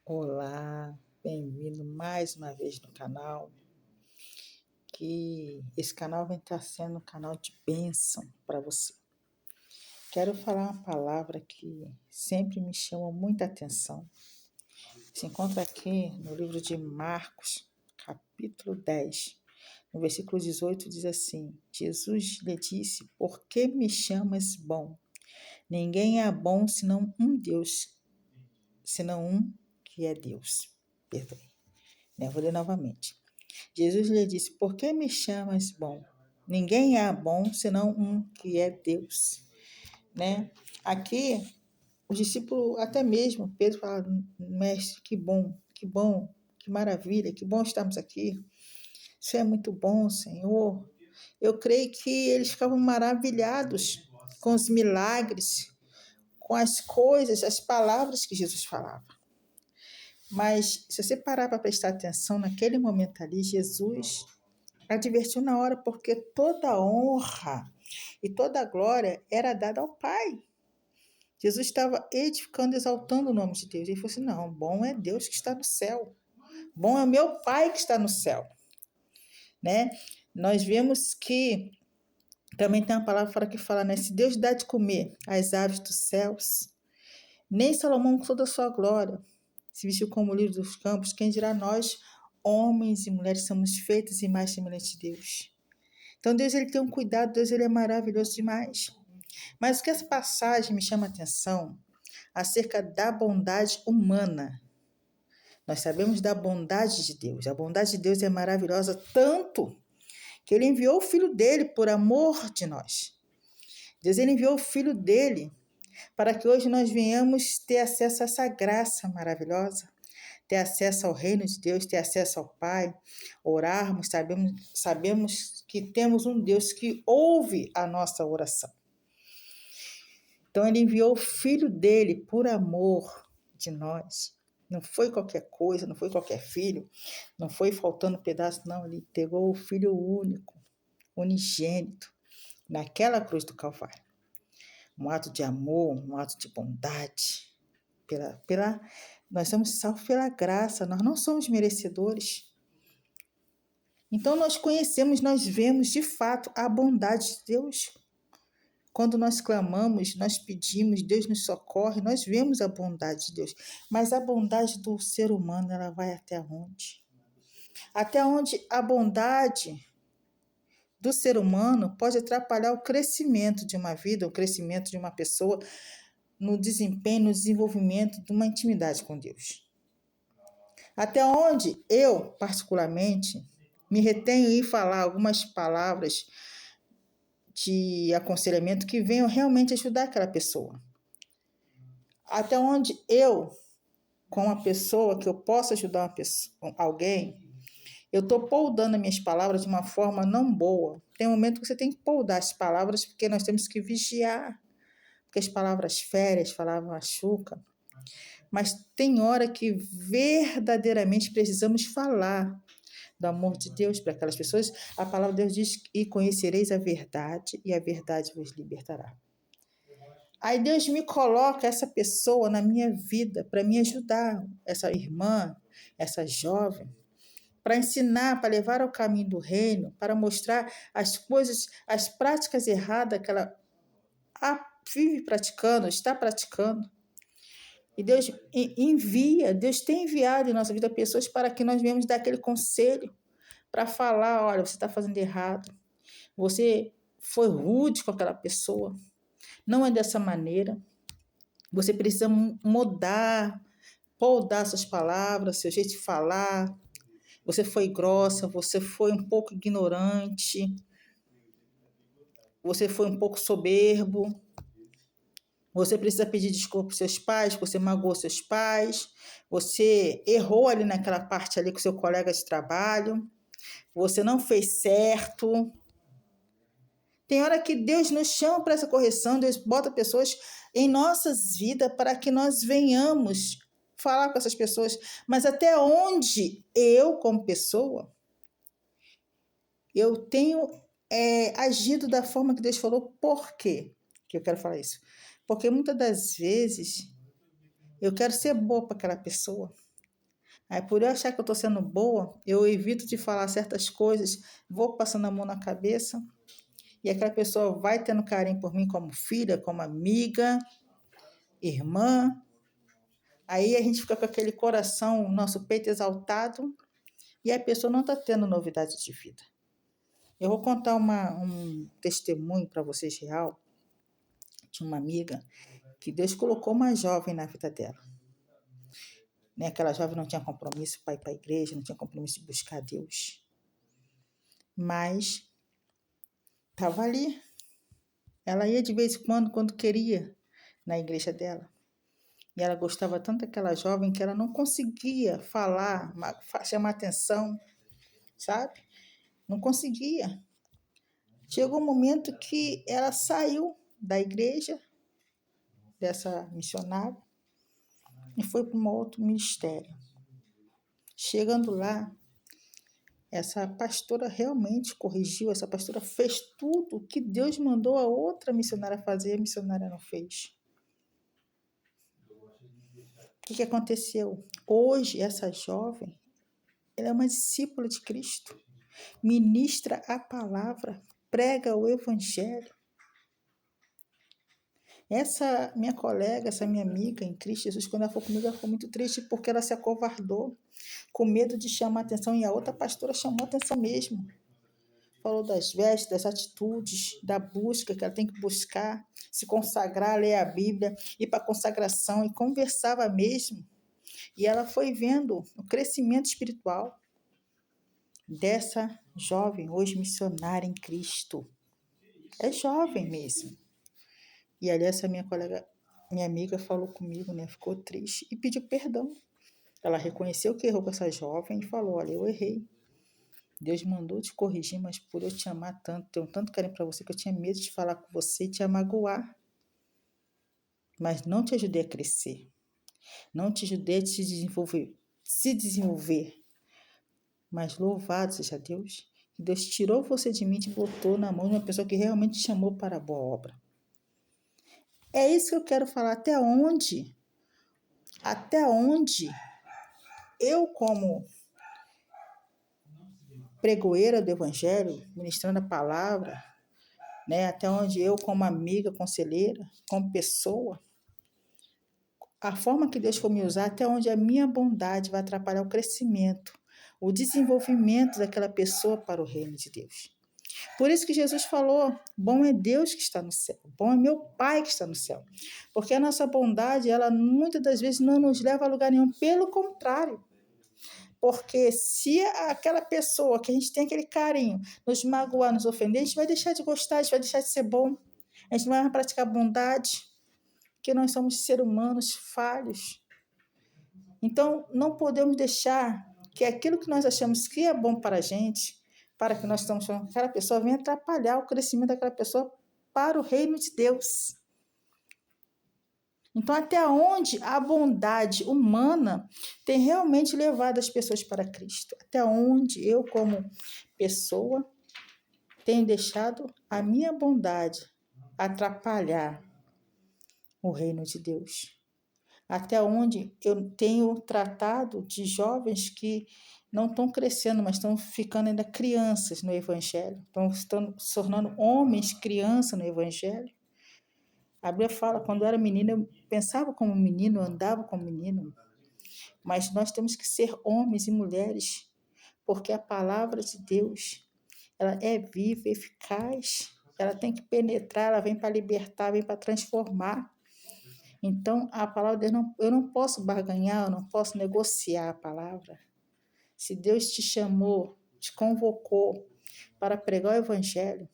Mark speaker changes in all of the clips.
Speaker 1: Olá, bem-vindo mais uma vez no canal. Que esse canal vai estar sendo um canal de bênção para você. Quero falar uma palavra que sempre me chama muita atenção. Se encontra aqui no livro de Marcos, capítulo 10, no versículo 18, diz assim: Jesus lhe disse: Por que me chamas bom? Ninguém é bom senão um Deus, senão um que é Deus. Perdoe. Vou ler novamente. Jesus lhe disse: Por que me chamas bom? Ninguém é bom senão um que é Deus. Aqui, os discípulos, até mesmo Pedro fala: Mestre, que bom, que maravilha, que bom estarmos aqui. Isso é muito bom, Senhor. Eu creio que eles ficavam maravilhados com os milagres, com as coisas, as palavras que Jesus falava. Mas, se você parar para prestar atenção, naquele momento ali, Jesus advertiu na hora, porque toda a honra e toda a glória era dada ao Pai. Jesus estava edificando, exaltando o nome de Deus. Ele falou assim: não, bom é Deus que está no céu. Bom é o meu Pai que está no céu. Nós vemos que também tem uma palavra fora que fala, se Deus dá de comer às aves dos céus, nem Salomão com toda a sua glória se vestiu como o lírio dos campos, quem dirá nós, homens e mulheres, somos feitos em mais semelhante de Deus. Então Deus ele tem um cuidado, Deus ele é maravilhoso demais. Mas o que essa passagem me chama a atenção acerca da bondade humana. Nós sabemos da bondade de Deus. A bondade de Deus é maravilhosa tanto que ele enviou o Filho dele por amor de nós. Deus ele enviou o Filho dele para que hoje nós venhamos ter acesso a essa graça maravilhosa, ter acesso ao reino de Deus, ter acesso ao Pai, orarmos, sabemos que temos um Deus que ouve a nossa oração. Então, ele enviou o Filho dele por amor de nós. Não foi qualquer coisa, não foi qualquer filho, não foi faltando pedaço, não. Ele pegou o Filho único, unigênito, naquela cruz do Calvário. Um ato de amor, um ato de bondade. Nós somos salvos pela graça, nós não somos merecedores. Então, nós conhecemos, nós vemos de fato a bondade de Deus. Quando nós clamamos, nós pedimos, Deus nos socorre, nós vemos a bondade de Deus. Mas a bondade do ser humano, ela vai até onde? Até onde a bondade do ser humano pode atrapalhar o crescimento de uma vida, o crescimento de uma pessoa, no desempenho, no desenvolvimento de uma intimidade com Deus. Até onde eu, particularmente, me retenho em falar algumas palavras de aconselhamento que venham realmente ajudar aquela pessoa. Até onde eu, com uma pessoa que eu possa ajudar alguém, eu estou poldando as minhas palavras de uma forma não boa. Tem um momento que você tem que poldar as palavras, porque nós temos que vigiar, porque as palavras ferem, as palavras machucam. Mas tem hora que verdadeiramente precisamos falar do amor de Deus para aquelas pessoas. A palavra de Deus diz: e conhecereis a verdade, e a verdade vos libertará. Aí Deus me coloca essa pessoa na minha vida para me ajudar, essa irmã, essa jovem, para ensinar, para levar ao caminho do reino, para mostrar as coisas, as práticas erradas que ela vive praticando, está praticando. E Deus Deus tem enviado em nossa vida pessoas para que nós venhamos dar aquele conselho, para falar: olha, você está fazendo errado, você foi rude com aquela pessoa, não é dessa maneira, você precisa mudar, poldar suas palavras, seu jeito de falar, você foi grossa, você foi um pouco ignorante, você foi um pouco soberbo, você precisa pedir desculpa para seus pais, você magoou seus pais, você errou ali naquela parte ali com seu colega de trabalho, você não fez certo. Tem hora que Deus nos chama para essa correção, Deus bota pessoas em nossas vidas para que nós venhamos falar com essas pessoas. Mas até onde eu, como pessoa, eu tenho agido da forma que Deus falou. Por quê que eu quero falar isso? Porque muitas das vezes eu quero ser boa para aquela pessoa. Aí, por eu achar que eu estou sendo boa, eu evito de falar certas coisas, vou passando a mão na cabeça, e aquela pessoa vai tendo carinho por mim como filha, como amiga, irmã. Aí a gente fica com aquele coração, nosso peito exaltado, e a pessoa não está tendo novidade de vida. Eu vou contar um testemunho para vocês real, de uma amiga, que Deus colocou uma jovem na vida dela. Né? Aquela jovem não tinha compromisso para ir para a igreja, não tinha compromisso de buscar Deus. Mas estava ali. Ela ia de vez em quando queria, na igreja dela. E ela gostava tanto daquela jovem que ela não conseguia falar, chamar atenção, sabe? Não conseguia. Chegou um momento que ela saiu da igreja, dessa missionária, e foi para um outro ministério. Chegando lá, essa pastora realmente corrigiu, essa pastora fez tudo o que Deus mandou a outra missionária fazer, a missionária não fez. O que aconteceu? Hoje, essa jovem, ela é uma discípula de Cristo, ministra a palavra, prega o evangelho. Essa minha colega, essa minha amiga em Cristo Jesus, quando ela foi comigo, ela ficou muito triste porque ela se acovardou, com medo de chamar atenção, e a outra pastora chamou atenção mesmo. Falou das vestes, das atitudes, da busca que ela tem que buscar, se consagrar, ler a Bíblia, ir para a consagração, e conversava mesmo. E ela foi vendo o crescimento espiritual dessa jovem, hoje missionária em Cristo. É jovem mesmo. E ali essa minha colega, minha amiga, falou comigo, né? Ficou triste e pediu perdão. Ela reconheceu que errou com essa jovem e falou: olha, eu errei. Deus mandou te corrigir, mas por eu te amar tanto, tenho tanto carinho para você que eu tinha medo de falar com você e te amagoar. Mas não te ajudei a crescer. Não te ajudei a te desenvolver. Mas louvado seja Deus, que Deus tirou você de mim e te botou na mão de uma pessoa que realmente te chamou para a boa obra. É isso que eu quero falar. Até onde eu, como pregoeira do Evangelho, ministrando a palavra, né? Até onde eu, como amiga, conselheira, como pessoa, a forma que Deus for me usar, até onde a minha bondade vai atrapalhar o crescimento, o desenvolvimento daquela pessoa para o reino de Deus. Por isso que Jesus falou: bom é Deus que está no céu, bom é meu Pai que está no céu. Porque a nossa bondade, ela muitas das vezes não nos leva a lugar nenhum, pelo contrário. Porque se aquela pessoa que a gente tem aquele carinho nos magoar, nos ofender, a gente vai deixar de gostar, a gente vai deixar de ser bom, a gente não vai praticar bondade, porque nós somos seres humanos falhos. Então, não podemos deixar que aquilo que nós achamos que é bom para a gente, para que nós estamos falando, aquela pessoa venha atrapalhar o crescimento daquela pessoa para o reino de Deus. Então, até onde a bondade humana tem realmente levado as pessoas para Cristo? Até onde eu, como pessoa, tenho deixado a minha bondade atrapalhar o reino de Deus? Até onde eu tenho tratado de jovens que não estão crescendo, mas estão ficando ainda crianças no Evangelho, estão se tornando homens, crianças no Evangelho? A Bíblia fala, quando eu era menina, eu pensava como menino, andava como menino, mas nós temos que ser homens e mulheres, porque a palavra de Deus, ela é viva, eficaz, ela tem que penetrar, ela vem para libertar, vem para transformar. Então, a palavra de Deus, eu não posso barganhar, eu não posso negociar a palavra. Se Deus te chamou, te convocou para pregar o Evangelho,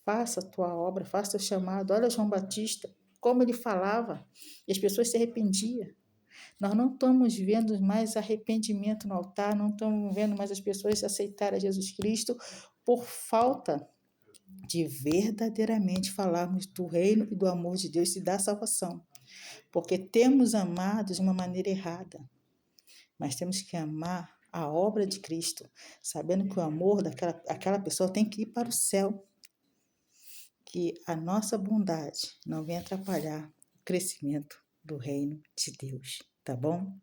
Speaker 1: faça a tua obra, faça o teu chamado. Olha João Batista, como ele falava, e as pessoas se arrependiam. Nós não estamos vendo mais arrependimento no altar, não estamos vendo mais as pessoas aceitarem a Jesus Cristo por falta de verdadeiramente falarmos do reino e do amor de Deus e da salvação. Porque temos amado de uma maneira errada, mas temos que amar a obra de Cristo, sabendo que o amor daquela pessoa tem que ir para o céu. Que a nossa bondade não venha atrapalhar o crescimento do reino de Deus, tá bom?